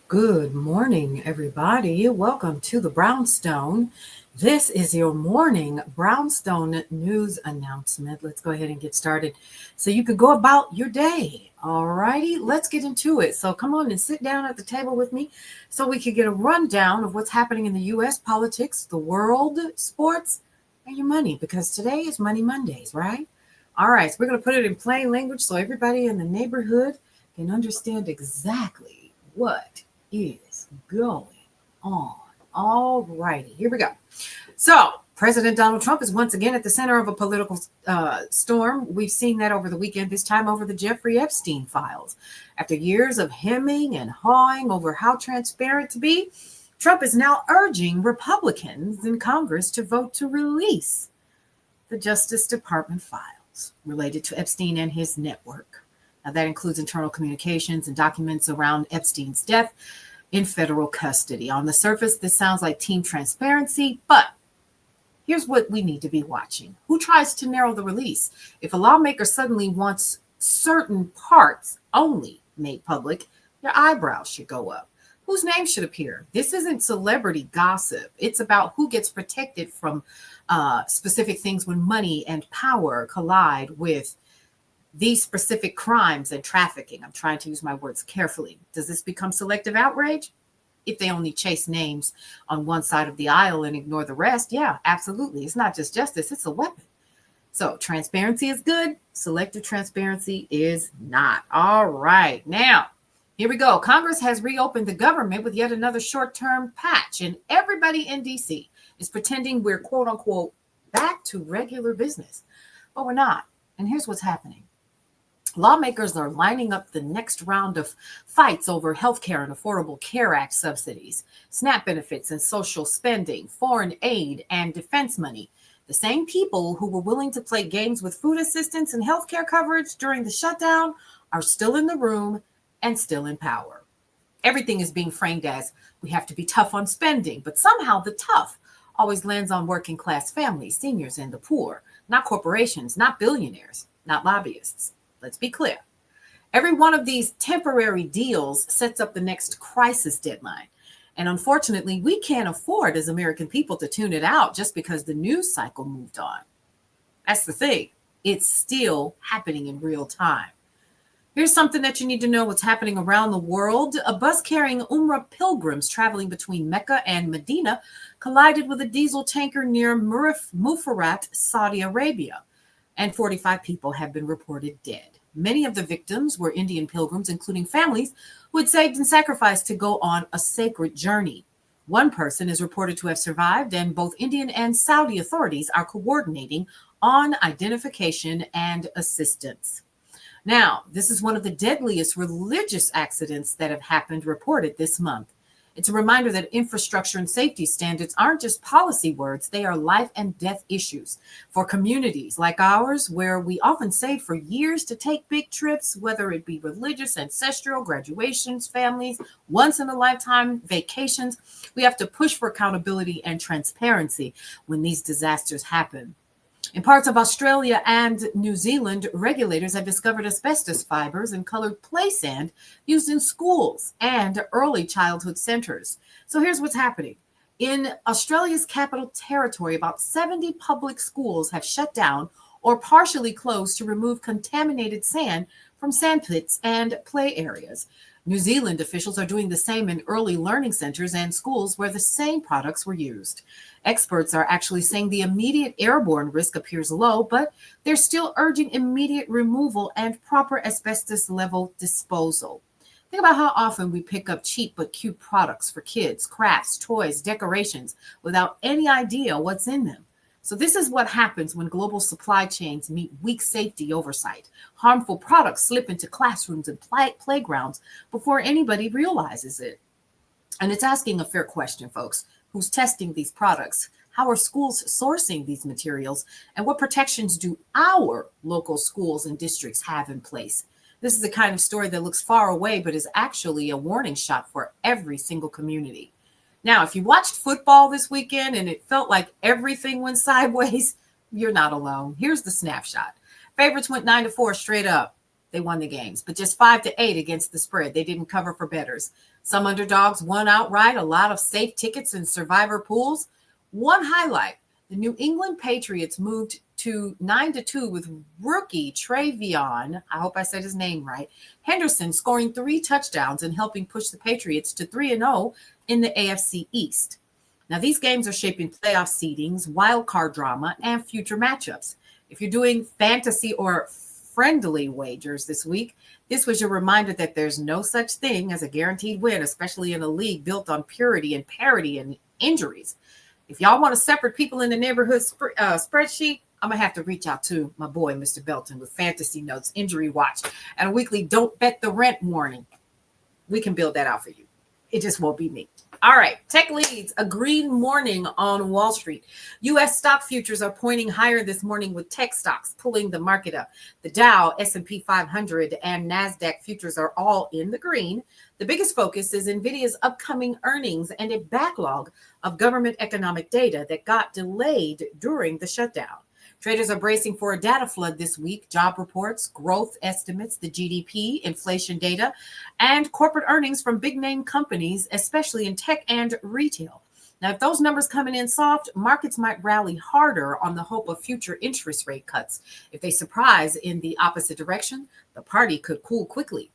Good morning, everybody. Welcome to the Brownstone. This is your morning Brownstone news announcement. Let's go ahead and get started so you can go about your day. All righty, let's get into it. So come on and sit down at the table with me so we can get a rundown of what's happening in the U.S. politics, the world, sports, and your money, because today is Money Mondays, right? All right, so we're going to put it in plain language so everybody in the neighborhood can understand exactly what is going on. All righty, here we go. So, President Donald Trump is once again at the center of a political storm. We've seen that over the weekend, this time over the Jeffrey Epstein files. After years of hemming and hawing over how transparent to be, Trump is now urging Republicans in Congress to vote to release the Justice Department files related to Epstein and his network. Now, that includes internal communications and documents around Epstein's death in federal custody. On the surface, this sounds like team transparency, but here's what we need to be watching. Who tries to narrow the release? If a lawmaker suddenly wants certain parts only made public, your eyebrows should go up. Whose name should appear? This isn't celebrity gossip. It's about who gets protected from specific things when money and power collide with these specific crimes and trafficking. I'm trying to use my words carefully. Does this become selective outrage? If they only chase names on one side of the aisle and ignore the rest, yeah, absolutely. It's not just justice, it's a weapon. So transparency is good. Selective transparency is not. All right. Now, here we go. Congress has reopened the government with yet another short-term patch, and everybody in D.C. is pretending we're, quote unquote, back to regular business. But we're not. And here's what's happening. Lawmakers are lining up the next round of fights over healthcare and Affordable Care Act subsidies, SNAP benefits and social spending, foreign aid, and defense money. The same people who were willing to play games with food assistance and healthcare coverage during the shutdown are still in the room and still in power. Everything is being framed as we have to be tough on spending, but somehow the tough always lands on working class families, seniors, and the poor, not corporations, not billionaires, not lobbyists. Let's be clear. Every one of these temporary deals sets up the next crisis deadline. And unfortunately, we can't afford as American people to tune it out just because the news cycle moved on. That's the thing. It's still happening in real time. Here's something that you need to know what's happening around the world. A bus carrying Umrah pilgrims traveling between Mecca and Medina collided with a diesel tanker near Mufarat, Saudi Arabia, and 45 people have been reported dead. Many of the victims were Indian pilgrims, including families who had saved and sacrificed to go on a sacred journey. One person is reported to have survived, and both Indian and Saudi authorities are coordinating on identification and assistance. Now, this is one of the deadliest religious accidents that have happened reported this month. It's a reminder that infrastructure and safety standards aren't just policy words, they are life and death issues. For communities like ours, where we often save for years to take big trips, whether it be religious, ancestral, graduations, families, once in a lifetime vacations, we have to push for accountability and transparency when these disasters happen. In parts of Australia and New Zealand, regulators have discovered asbestos fibers in colored play sand used in schools and early childhood centers. So here's what's happening. In Australia's Capital Territory, about 70 public schools have shut down or partially closed to remove contaminated sand from sandpits and play areas. New Zealand officials are doing the same in early learning centers and schools where the same products were used. Experts are actually saying the immediate airborne risk appears low, but they're still urging immediate removal and proper asbestos level disposal. Think about how often we pick up cheap but cute products for kids, crafts, toys, decorations, without any idea what's in them. So this is what happens when global supply chains meet weak safety oversight. Harmful products slip into classrooms and playgrounds before anybody realizes it. And it's asking a fair question, folks. Who's testing these products? How are schools sourcing these materials? And what protections do our local schools and districts have in place? This is the kind of story that looks far away, but is actually a warning shot for every single community. Now, if you watched football this weekend and it felt like everything went sideways, you're not alone. Here's the snapshot. Favorites went 9-4 straight up. they won the games, but just 5-8 against the spread. They didn't cover for bettors. Some underdogs won outright, a lot of safe tickets and survivor pools. One highlight, the New England Patriots moved to 9-2 with rookie Travion, I hope I said his name right, Henderson scoring 3 touchdowns and helping push the Patriots to 3-0 in the AFC East. Now, these games are shaping playoff seedings, wild card drama, and future matchups. If you're doing fantasy or friendly wagers this week, this was your reminder that there's no such thing as a guaranteed win, especially in a league built on purity and parity and injuries. If y'all want to separate people in the neighborhood spreadsheet, I'm going to have to reach out to my boy, Mr. Belton, with Fantasy Notes, Injury Watch, and a weekly Don't Bet the Rent warning. We can build that out for you. It just won't be me. All right. Tech leads a green morning on Wall Street. U.S. stock futures are pointing higher this morning with tech stocks pulling the market up. The Dow, S&P 500, and NASDAQ futures are all in the green. The biggest focus is NVIDIA's upcoming earnings and a backlog of government economic data that got delayed during the shutdown. Traders are bracing for a data flood this week. Job reports, growth estimates, the GDP, inflation data, and corporate earnings from big name companies, especially in tech and retail. Now, if those numbers coming in soft, markets might rally harder on the hope of future interest rate cuts. If they surprise in the opposite direction, the party could cool quickly.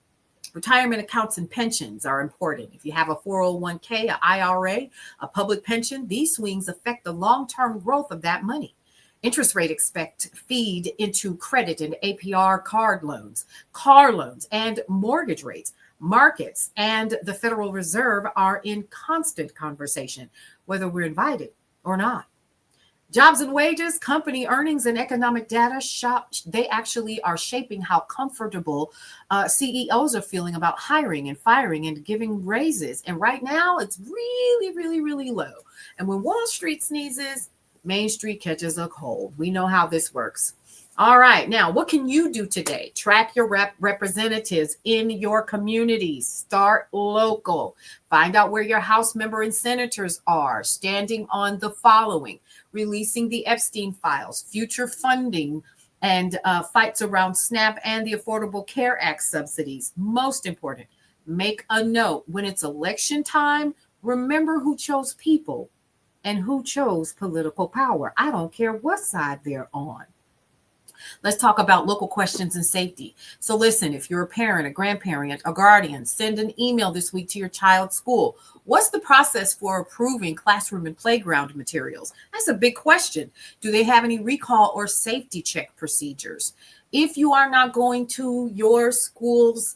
Retirement accounts and pensions are important. If you have a 401k, an IRA, a public pension, these swings affect the long-term growth of that money. Interest rate expect feed into credit and APR card loans, car loans, and mortgage rates. Markets and the Federal Reserve are in constant conversation, whether we're invited or not. Jobs and wages, company earnings, and economic data, they actually are shaping how comfortable CEOs are feeling about hiring and firing and giving raises. And right now, it's really, really, really low. And when Wall Street sneezes, Main Street catches a cold. We know how this works. All right. Now, what can you do today? Track your representatives in your communities. Start local. Find out where your House member and senators are. Standing on the following: releasing the Epstein files, future funding, and fights around SNAP and the Affordable Care Act subsidies. Most important, make a note. When it's election time, remember who chose people and who chose political power. I don't care what side they're on. Let's talk about local questions and safety. So listen, if you're a parent, a grandparent, a guardian, send an email this week to your child's school. What's the process for approving classroom and playground materials? That's a big question. Do they have any recall or safety check procedures? If you are not going to your school's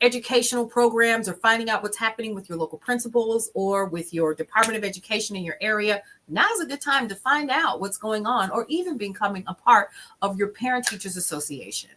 educational programs or finding out what's happening with your local principals or with your Department of Education in your area, now's a good time to find out what's going on, or even becoming a part of your Parent Teachers Association.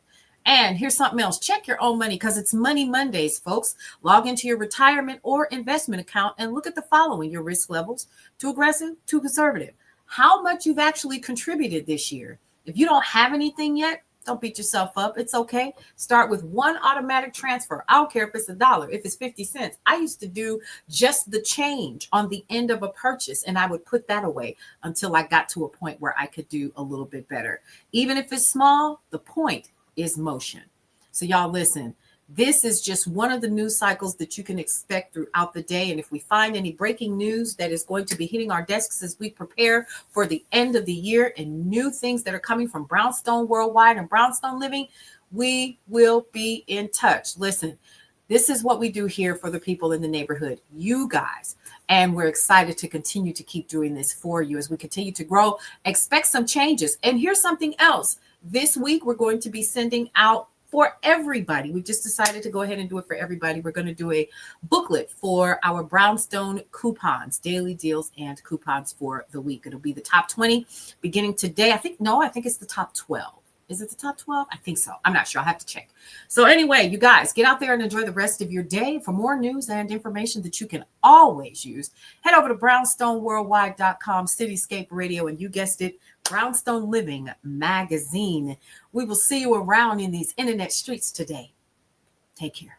And here's something else. Check your own money, because it's Money Mondays, folks. Log into your retirement or investment account and look at the following: your risk levels: too aggressive, too conservative. How much you've actually contributed this year. If you don't have anything yet, don't beat yourself up. It's okay. Start with one automatic transfer. I don't care if it's $1, if it's 50 cents. I used to do just the change on the end of a purchase, and I would put that away until I got to a point where I could do a little bit better. Even if it's small, the point is motion. So y'all listen, this is just one of the news cycles that you can expect throughout the day. And if we find any breaking news that is going to be hitting our desks as we prepare for the end of the year and new things that are coming from Brownstone Worldwide and Brownstone Living, we will be in touch. Listen, this is what we do here for the people in the neighborhood, you guys. And we're excited to continue to keep doing this for you as we continue to grow. Expect some changes. And here's something else. This week, we're going to be sending out for everybody. We just decided to go ahead and do it for everybody. We're going to do a booklet for our Brownstone coupons, daily deals and coupons for the week. It'll be the top 20 beginning today. I think it's the top 12. Is it the top 12? I think so. I'm not sure. I'll have to check. So anyway, you guys, get out there and enjoy the rest of your day. For more news and information that you can always use, head over to brownstoneworldwide.com, Cityscape Radio, and you guessed it, Brownstone Living Magazine. We will see you around in these internet streets today. Take care.